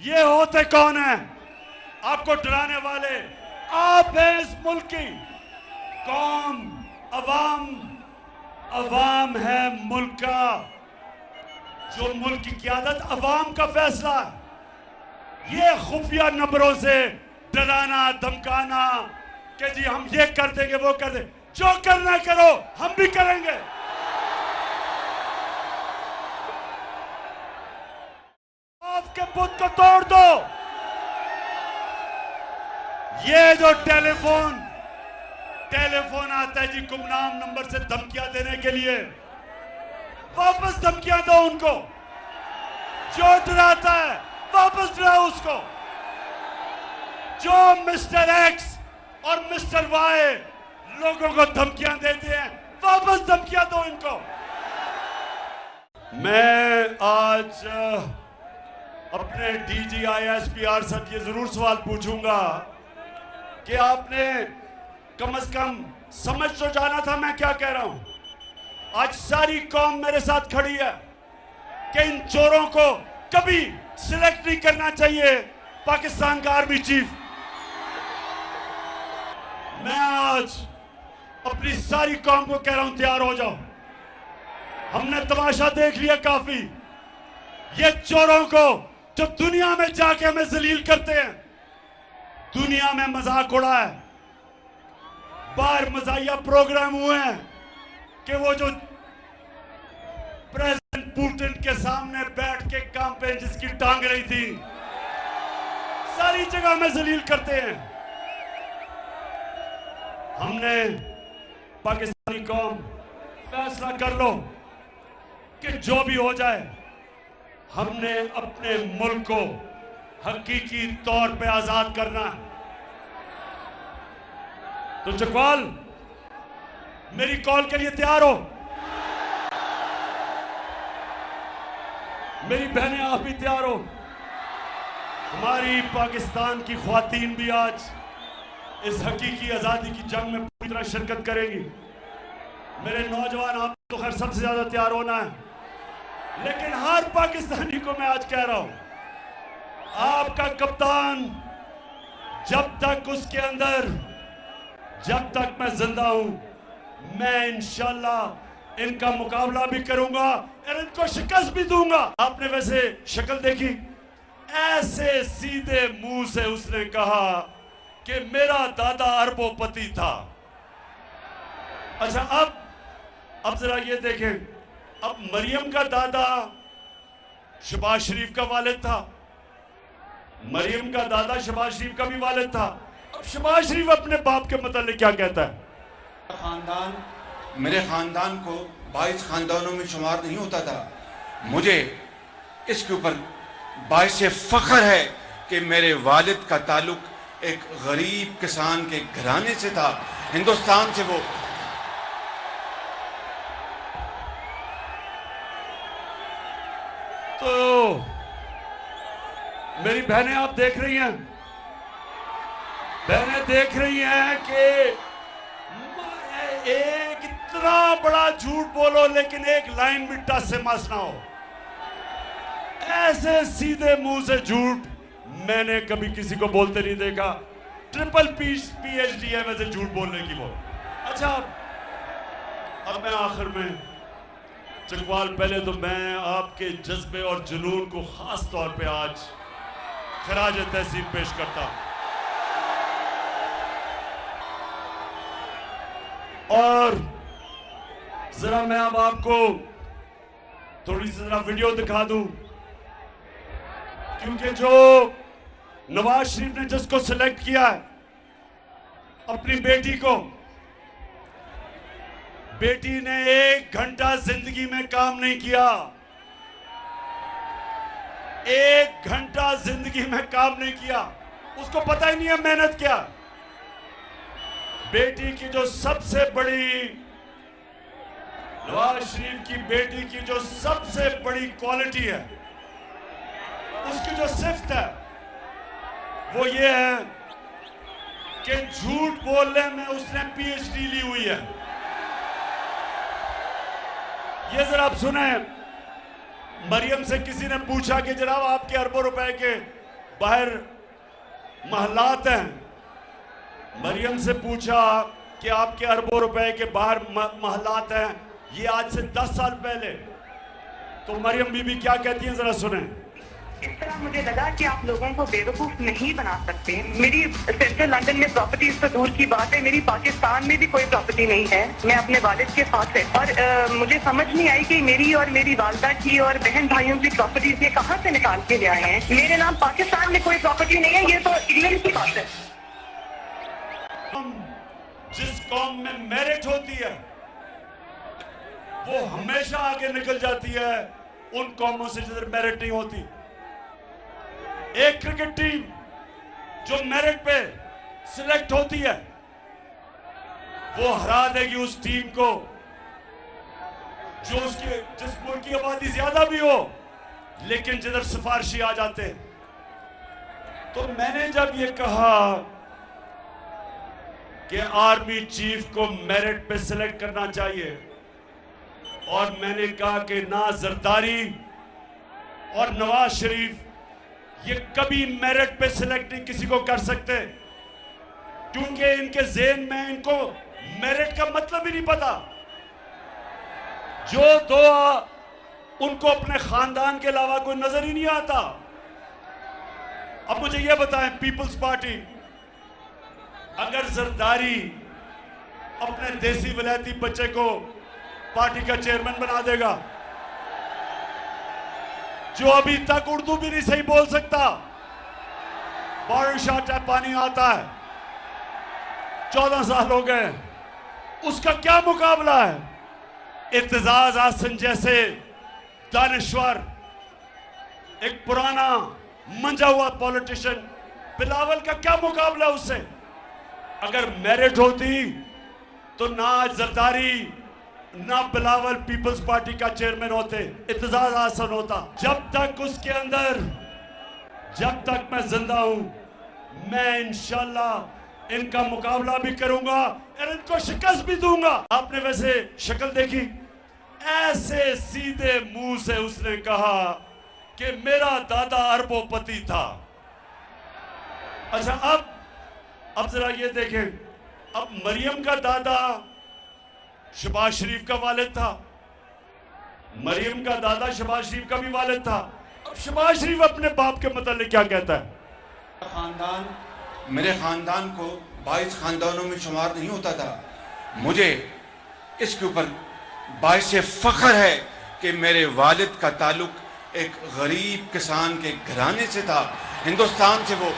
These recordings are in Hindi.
ये होते कौन है आपको डराने वाले? आप हैं इस मुल्क की कौम, अवाम। अवाम है मुल्क का, जो मुल्क की क़यादत अवाम का फैसला है। ये खुफिया नंबरों से डराना धमकाना कि जी हम ये कर देंगे वो कर देंगे, जो करना करो हम भी करेंगे। आपके बुत को तोड़ दो। ये जो टेलीफोन आता है जी गुमनाम नंबर से धमकियां देने के लिए, वापस धमकियां दो उनको। जो डराता है वापस डराओ उसको। जो मिस्टर एक्स और मिस्टर वाई लोगों को धमकियां देते हैं, वापस धमकियां दो इनको। मैं आज अपने DGISPR से ये जरूर सवाल पूछूंगा कि आपने कम से कम समझ तो जाना था मैं क्या कह रहा हूं। आज सारी कौम मेरे साथ खड़ी है कि इन चोरों को कभी सिलेक्ट नहीं करना चाहिए पाकिस्तान का आर्मी चीफ। मैं आज अपनी सारी कौम को कह रहा हूं, तैयार हो जाओ। हमने तमाशा देख लिया काफी। ये चोरों को जो दुनिया में जाके हमें जलील करते हैं, दुनिया में मजाक उड़ा है। बाहर मजाहिया प्रोग्राम हुए हैं कि वो जो प्रेसिडेंट पुतिन के सामने बैठ के काम पे जिसकी टांग रही थी, सारी जगह में जलील करते हैं। हमने पाकिस्तानी कौम फैसला कर लो कि जो भी हो जाए, हमने अपने मुल्क को हकीकी तौर पे आजाद करना है। तो चकवाल, मेरी कॉल के लिए तैयार हो? मेरी बहनें आप भी तैयार हो? हमारी पाकिस्तान की ख्वातीन भी आज इस हकीकी आजादी की जंग में पूरी तरह शिरकत करेंगी। मेरे नौजवान, आप तो खैर सबसे ज्यादा तैयार होना है, लेकिन हर पाकिस्तानी को मैं आज कह रहा हूं, आपका कप्तान जब तक उसके अंदर, जब तक मैं जिंदा हूं, मैं इंशाल्लाह इनका मुकाबला भी करूंगा और इनको शिकस्त भी दूंगा। आपने वैसे शक्ल देखी, ऐसे सीधे मुंह से उसने कहा कि मेरा दादा अरबोपति था। अच्छा, अब जरा ये देखें, अब मरियम का दादा शहबाज शरीफ का वालिद था, मरियम का दादा शहबाज शरीफ का भी वालिद था। अब शहबाज शरीफ अपने बाप के मतलब क्या कहता है? खानदान, मेरे खानदान को 22 खानदानों में शुमार नहीं होता था। मुझे इसके ऊपर बाइसे फख्र है कि मेरे वालिद का ताल्लुक एक गरीब किसान के घराने से था, हिंदुस्तान से। वो तो मेरी बहनें आप देख रही हैं, बहनें देख रही हैं कि एक इतना बड़ा झूठ बोलो लेकिन एक लाइन भी टस से मस ना हो। ऐसे सीधे मुंह से झूठ मैंने कभी किसी को बोलते नहीं देखा। ट्रिपल PhD है वैसे झूठ बोलने की वो। अच्छा, अब मैं आखिर में चकवाल, पहले तो मैं आपके जज्बे और जुनून को खास तौर पे आज खराज तहसीन पेश करता हूं। और जरा मैं अब आपको थोड़ी सी जरा वीडियो दिखा दूं, क्योंकि जो नवाज शरीफ ने जिसको सिलेक्ट किया है, अपनी बेटी को, बेटी ने 1 घंटा जिंदगी में काम नहीं किया। 1 घंटा जिंदगी में काम नहीं किया, उसको पता ही नहीं है मेहनत क्या। बेटी की जो सबसे बड़ी, नवाज शरीफ की बेटी की जो सबसे बड़ी क्वालिटी है, उसकी जो सिफ्त है, वो ये है कि झूठ बोलने में उसने PhD ली हुई है। ये जरा आप सुने, मरियम से किसी ने पूछा कि जनाब आपके अरबों रुपए के बाहर महलात हैं। मरियम से पूछा कि आपके अरबों रुपए के बाहर महलात हैं, ये आज से 10 साल पहले। तो मरियम बीबी क्या कहती हैं, जरा सुने। इस तरह मुझे लगा कि आप लोगों को बेवकूफ नहीं बना सकते। मेरी सेंट्रल लंदन में प्रॉपर्टीज तो दूर की बात है, मेरी पाकिस्तान में भी कोई प्रॉपर्टी नहीं है। मैं अपने वालिद के साथ है और मुझे समझ नहीं आई कि मेरी और मेरी वालदा की और बहन भाइयों की प्रॉपर्टीज ये कहाँ से निकाल के ले आए हैं। मेरे नाम पाकिस्तान में कोई प्रॉपर्टी नहीं है, ये तो इंग्लैंड की बात है। जिस कौम में मेरिट होती है वो हमेशा आगे निकल जाती है उन कौमों से जिधर मेरिट नहीं होती। एक क्रिकेट टीम जो मेरिट पे सिलेक्ट होती है वो हरा देगी उस टीम को जो उसके जिस मुल्क की आबादी ज्यादा भी हो, लेकिन जिधर सिफारशी आ जाते हैं। तो मैंने जब ये कहा कि आर्मी चीफ को मेरिट पे सिलेक्ट करना चाहिए, और मैंने कहा कि ना जरदारी और नवाज शरीफ ये कभी मेरिट पे सिलेक्ट नहीं किसी को कर सकते, क्योंकि इनके ज़हन में इनको मेरिट का मतलब ही नहीं पता। जो दो उनको अपने खानदान के अलावा कोई नजर ही नहीं आता। अब मुझे ये बताएं, पीपल्स पार्टी अगर जरदारी अपने देसी विलायती बच्चे को पार्टी का चेयरमैन बना देगा, जो अभी तक उर्दू भी नहीं सही बोल सकता, बारिश आता है पानी आता है, 14 साल हो गए, उसका क्या मुकाबला है? इत्तेजाज आसन जैसे दानिश्वर, एक पुराना मंजा हुआ पॉलिटिशियन, बिलावल का क्या मुकाबला उससे? अगर मेरिट होती तो ना जरदारी ना बिलावल पीपल्स पार्टी का चेयरमैन होते, इत्तेजाज आसन होता। जब तक उसके अंदर, जब तक मैं जिंदा हूं, मैं इंशाल्लाह इनका मुकाबला भी करूंगा और इनको शिकस्त भी दूंगा। आपने वैसे शक्ल देखी, ऐसे सीधे मुंह से उसने कहा कि मेरा दादा अरबोपति था। अच्छा, अब जरा ये देखें, अब मरियम का दादा शहबाज शरीफ का वालिद था, मरियम का दादा शहबाज शरीफ का भी वालिद था। अब शहबाज शरीफ अपने बाप के मतलब क्या कहता है? मेरे खानदान को 22 खानदानों में शुमार नहीं होता था। मुझे इसके ऊपर बाइस फख्र है कि मेरे वालिद का ताल्लुक एक गरीब किसान के घराने से था, हिंदुस्तान से। वो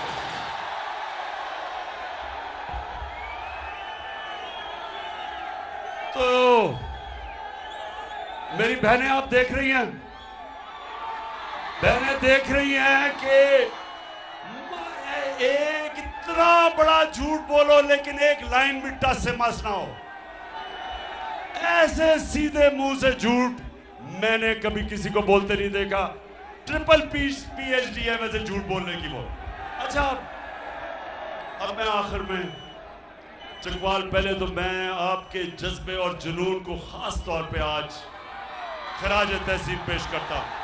तो मेरी बहनें आप देख रही हैं, बहनें देख रही हैं कि एक इतना बड़ा झूठ बोलो लेकिन एक लाइन भी टस से मस ना हो। ऐसे सीधे मुंह से झूठ मैंने कभी किसी को बोलते नहीं देखा। ट्रिपल PhD है वैसे झूठ बोलने की वो। अच्छा, अब मैं आखिर में चकवाल, पहले तो मैं आपके जज्बे और जुनून को खास तौर पे आज खराज तहसीन पेश करता हूं।